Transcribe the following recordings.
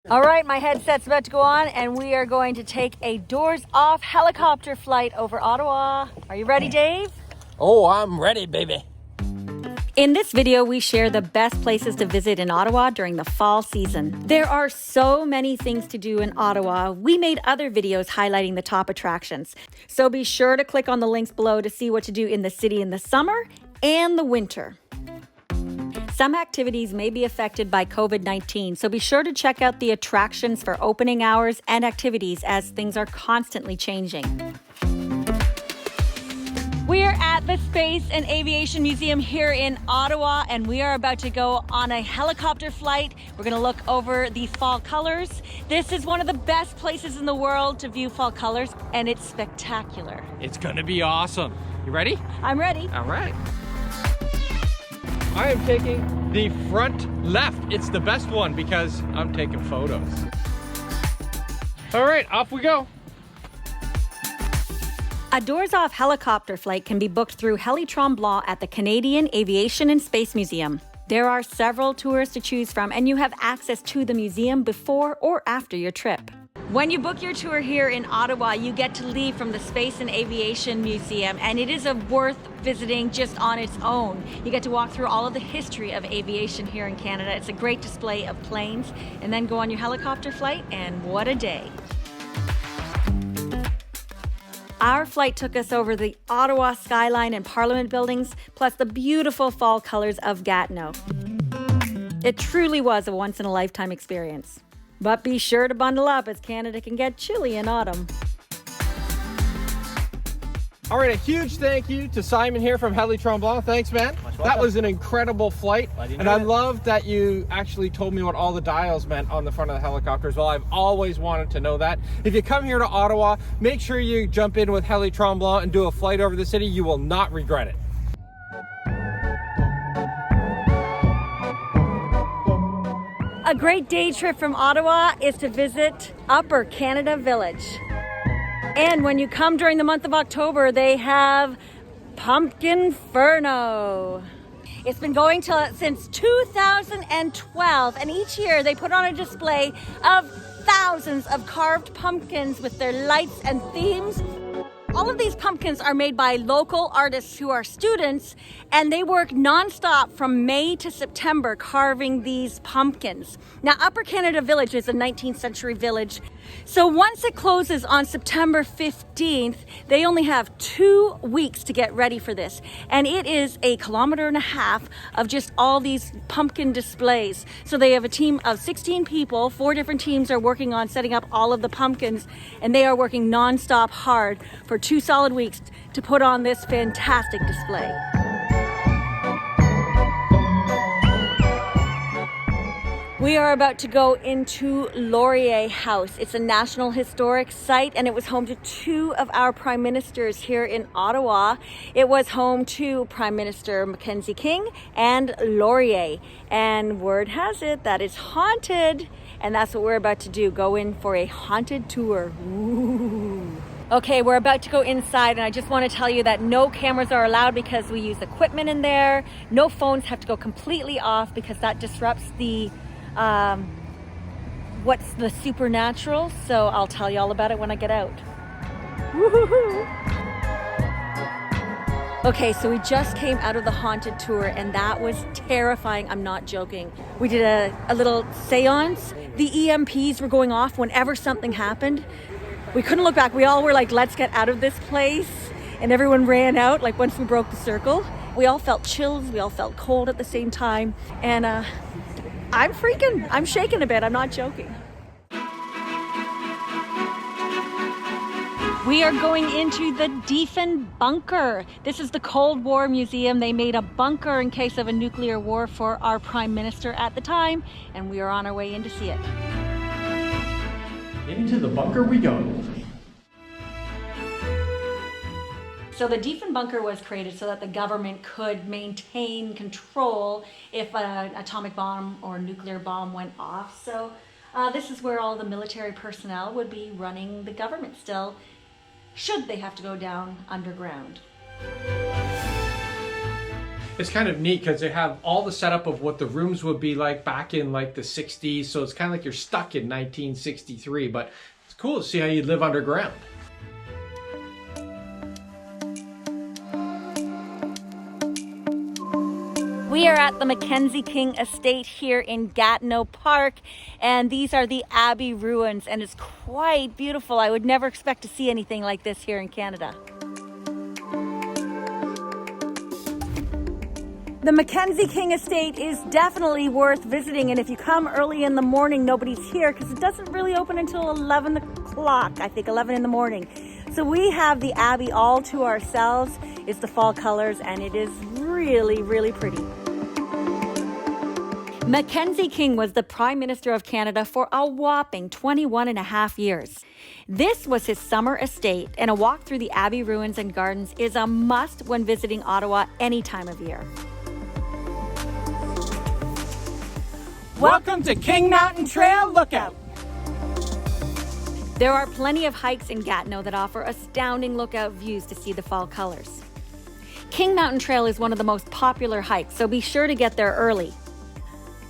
All right, my headset's about to go on and we are going to take a doors off helicopter flight over Ottawa. Are you ready, Dave? Oh, I'm ready, baby. In this video, we share the best places to visit in Ottawa during the fall season. There are so many things to do in Ottawa. We made other videos highlighting the top attractions. So be sure to click on the links below to see what to do in the city in the summer and the winter. Some activities may be affected by COVID-19, so be sure to check out the attractions for opening hours and activities as things are constantly changing. We are at the Space and Aviation Museum here in Ottawa, and we are about to go on a helicopter flight. We're going to look over the fall colors. This is one of the best places in the world to view fall colors, and it's spectacular. It's gonna be awesome. You ready? I'm ready. All right. I am taking the front left. It's the best one because I'm taking photos. All right, off we go. A doors-off helicopter flight can be booked through Heli Tremblant at the Canadian Aviation and Space Museum. There are several tours to choose from, and you have access to the museum before or after your trip. When you book your tour here in Ottawa, you get to leave from the Space and Aviation Museum, and it is worth visiting just on its own. You get to walk through all of the history of aviation here in Canada. It's a great display of planes, and then go on your helicopter flight, and what a day. Our flight took us over the Ottawa skyline and Parliament buildings, plus the beautiful fall colors of Gatineau. It truly was a once-in-a-lifetime experience. But be sure to bundle up as Canada can get chilly in autumn. All right, a huge thank you to Simon here from Heli Tremblant. Thanks, man. That was an incredible flight. And I love that you actually told me what all the dials meant on the front of the helicopter as well. I've always wanted to know that. If you come here to Ottawa, make sure you jump in with Heli Tremblant and do a flight over the city. You will not regret it. A great day trip from Ottawa is to visit Upper Canada Village. And when you come during the month of October, they have Pumpkin Furno. It's been going since 2012, and each year they put on a display of thousands of carved pumpkins with their lights and themes. All of these pumpkins are made by local artists who are students, and they work nonstop from May to September carving these pumpkins. Now, Upper Canada Village is a 19th century village. So once it closes on September 15th, they only have 2 weeks to get ready for this. And it is 1.5 kilometers of just all these pumpkin displays. So they have a team of 16 people, 4 different teams are working on setting up all of the pumpkins, and they are working nonstop hard for 2 solid weeks to put on this fantastic display. We are about to go into Laurier House. It's a National Historic Site, and it was home to 2 of our prime ministers here in Ottawa. It was home to Prime Minister Mackenzie King and Laurier. And word has it that it's haunted, and that's what we're about to do, go in for a haunted tour. Ooh. Okay, we're about to go inside, and I just want to tell you that no cameras are allowed because we use equipment in there. No phones have to go completely off because that disrupts the what's the supernatural. So I'll tell you all about it when I get out. Woo-hoo-hoo. Okay, so we just came out of the haunted tour, and that was terrifying. I'm not joking. We did a little seance. The EMPs were going off whenever something happened. We couldn't look back. We all were like, let's get out of this place. And everyone ran out, like once we broke the circle. We all felt chills. We all felt cold at the same time. And I'm freaking. I'm shaking a bit. I'm not joking. We are going into the Diefen Bunker. This is the Cold War Museum. They made a bunker in case of a nuclear war for our Prime Minister at the time, and we are on our way in to see it. Into the bunker we go. So the Diefen Bunker was created so that the government could maintain control if an atomic bomb or nuclear bomb went off. So this is where all the military personnel would be running the government still, should they have to go down underground. It's kind of neat because they have all the setup of what the rooms would be like back in like the 60s. So it's kind of like you're stuck in 1963, but it's cool to see how you'd live underground. We are at the Mackenzie King Estate here in Gatineau Park, and these are the Abbey ruins, and it's quite beautiful. I would never expect to see anything like this here in Canada. The Mackenzie King Estate is definitely worth visiting, and if you come early in the morning, nobody's here because it doesn't really open until 11 o'clock, I think 11 in the morning. So we have the Abbey all to ourselves. It's the fall colors, and it is really, really pretty. Mackenzie King was the Prime Minister of Canada for a whopping 21 and a half years. This was his summer estate, and a walk through the Abbey ruins and gardens is a must when visiting Ottawa any time of year. Welcome to King Mountain Trail Lookout. There are plenty of hikes in Gatineau that offer astounding lookout views to see the fall colors. King Mountain Trail is one of the most popular hikes, so be sure to get there early.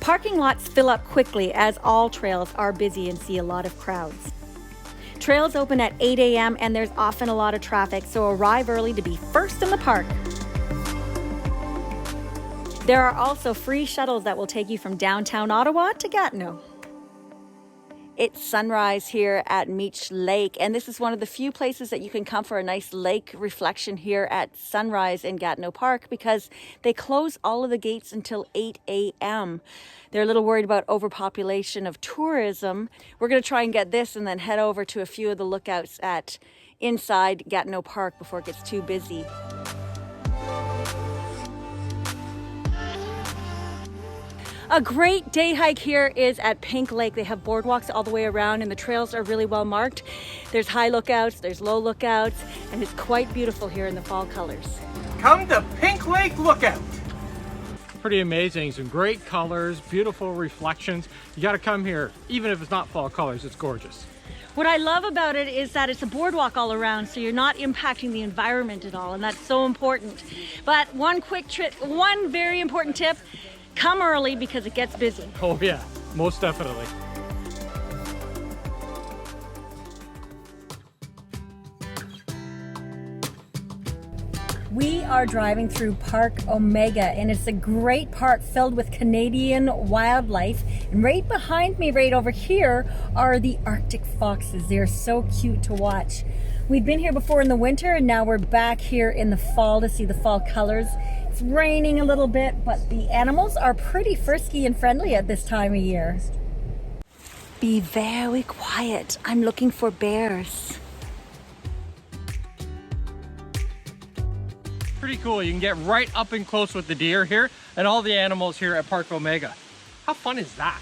Parking lots fill up quickly as all trails are busy and see a lot of crowds. Trails open at 8 a.m. and there's often a lot of traffic, so arrive early to be first in the park. There are also free shuttles that will take you from downtown Ottawa to Gatineau. It's sunrise here at Meech Lake, and this is one of the few places that you can come for a nice lake reflection here at sunrise in Gatineau Park because they close all of the gates until 8 a.m. They're a little worried about overpopulation of tourism. We're going to try and get this and then head over to a few of the lookouts at inside Gatineau Park before it gets too busy. A great day hike here is at Pink Lake. They have boardwalks all the way around and the trails are really well marked. There's high lookouts, there's low lookouts, and it's quite beautiful here in the fall colors. Come to Pink Lake Lookout. Pretty amazing, some great colors, beautiful reflections. You gotta come here, even if it's not fall colors, it's gorgeous. What I love about it is that it's a boardwalk all around, so you're not impacting the environment at all, and that's so important. But one very important tip, come early because it gets busy. Oh yeah, most definitely. We are driving through Parc Omega, and it's a great park filled with Canadian wildlife. And right behind me, right over here, are the Arctic foxes. They're so cute to watch. We've been here before in the winter, and now we're back here in the fall to see the fall colors. It's raining a little bit, but the animals are pretty frisky and friendly at this time of year. Be very quiet. I'm looking for bears. Pretty cool. You can get right up and close with the deer here and all the animals here at Parc Omega. How fun is that?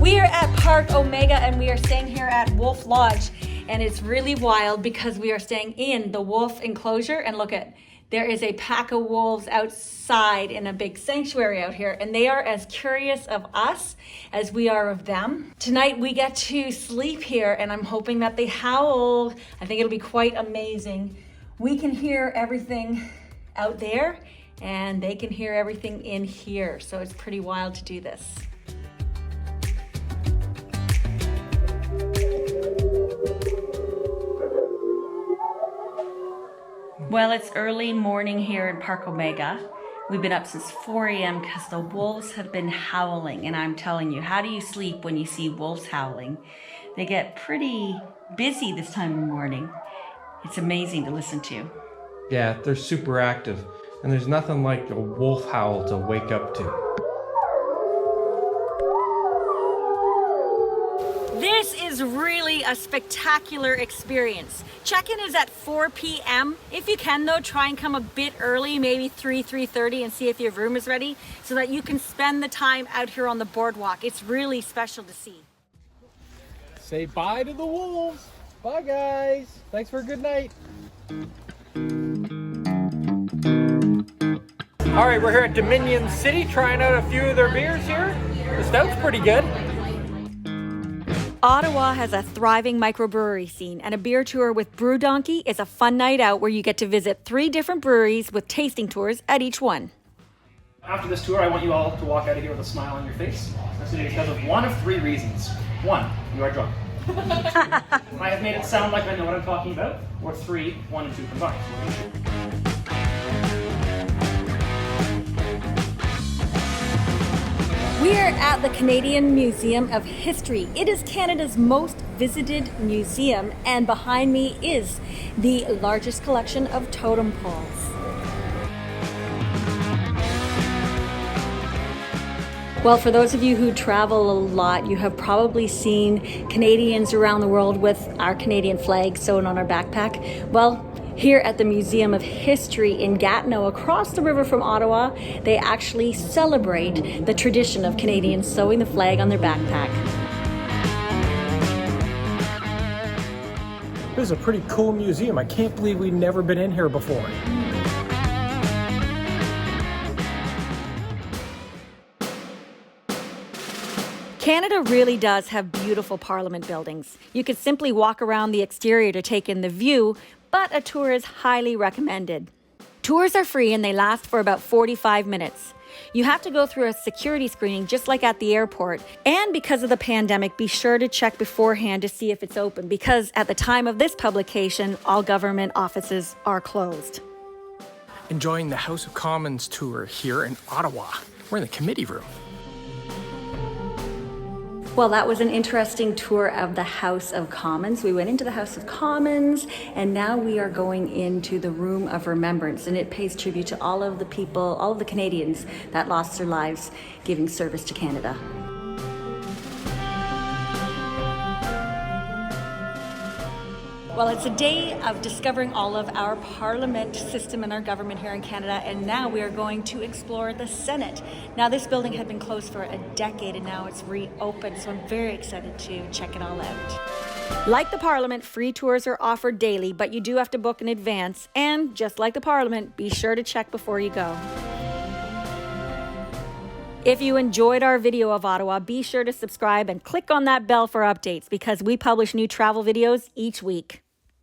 We are at Parc Omega and we are staying here at Wolf Lodge, and it's really wild because we are staying in the wolf enclosure, and look at, there is a pack of wolves outside in a big sanctuary out here, and they are as curious of us as we are of them. Tonight we get to sleep here, and I'm hoping that they howl. I think it'll be quite amazing. We can hear everything out there and they can hear everything in here, so it's pretty wild to do this. Well, it's early morning here in Parc Omega. We've been up since 4 a.m. because the wolves have been howling, and I'm telling you, how do you sleep when you see wolves howling? They get pretty busy this time of morning. It's amazing to listen to. Yeah, they're super active, and there's nothing like a wolf howl to wake up to. This is really a spectacular experience. Check-in is at 4 p.m. If you can though, try and come a bit early, maybe 3:30, and see if your room is ready so that you can spend the time out here on the boardwalk. It's really special to see. Say bye to the wolves. Bye guys. Thanks for a good night. All right, we're here at Dominion City trying out a few of their beers here. The stout's pretty good. Ottawa has a thriving microbrewery scene, and a beer tour with Brew Donkey is a fun night out where you get to visit 3 different breweries with tasting tours at each one. After this tour, I want you all to walk out of here with a smile on your face. That's because of one of 3 reasons. 1, you are drunk. I have made it sound like I know what I'm talking about. Or 3, 1 and 2 combined. We are at the Canadian Museum of History. It is Canada's most visited museum, and behind me is the largest collection of totem poles. Well, for those of you who travel a lot, you have probably seen Canadians around the world with our Canadian flag sewn on our backpack. Well, here at the Museum of History in Gatineau, across the river from Ottawa, they actually celebrate the tradition of Canadians sewing the flag on their backpack. This is a pretty cool museum. I can't believe we've never been in here before. Canada really does have beautiful Parliament buildings. You could simply walk around the exterior to take in the view, but a tour is highly recommended. Tours are free and they last for about 45 minutes. You have to go through a security screening just like at the airport. And because of the pandemic, be sure to check beforehand to see if it's open, because at the time of this publication, all government offices are closed. Enjoying the House of Commons tour here in Ottawa. We're in the committee room. Well, that was an interesting tour of the House of Commons. We went into the House of Commons, and now we are going into the Room of Remembrance, and it pays tribute to all of the people, all of the Canadians that lost their lives giving service to Canada. Well, it's a day of discovering all of our parliament system and our government here in Canada, and now we are going to explore the Senate. Now, this building had been closed for a decade, and now it's reopened, so I'm very excited to check it all out. Like the Parliament, free tours are offered daily, but you do have to book in advance, and just like the Parliament, be sure to check before you go. If you enjoyed our video of Ottawa, be sure to subscribe and click on that bell for updates, because we publish new travel videos each week.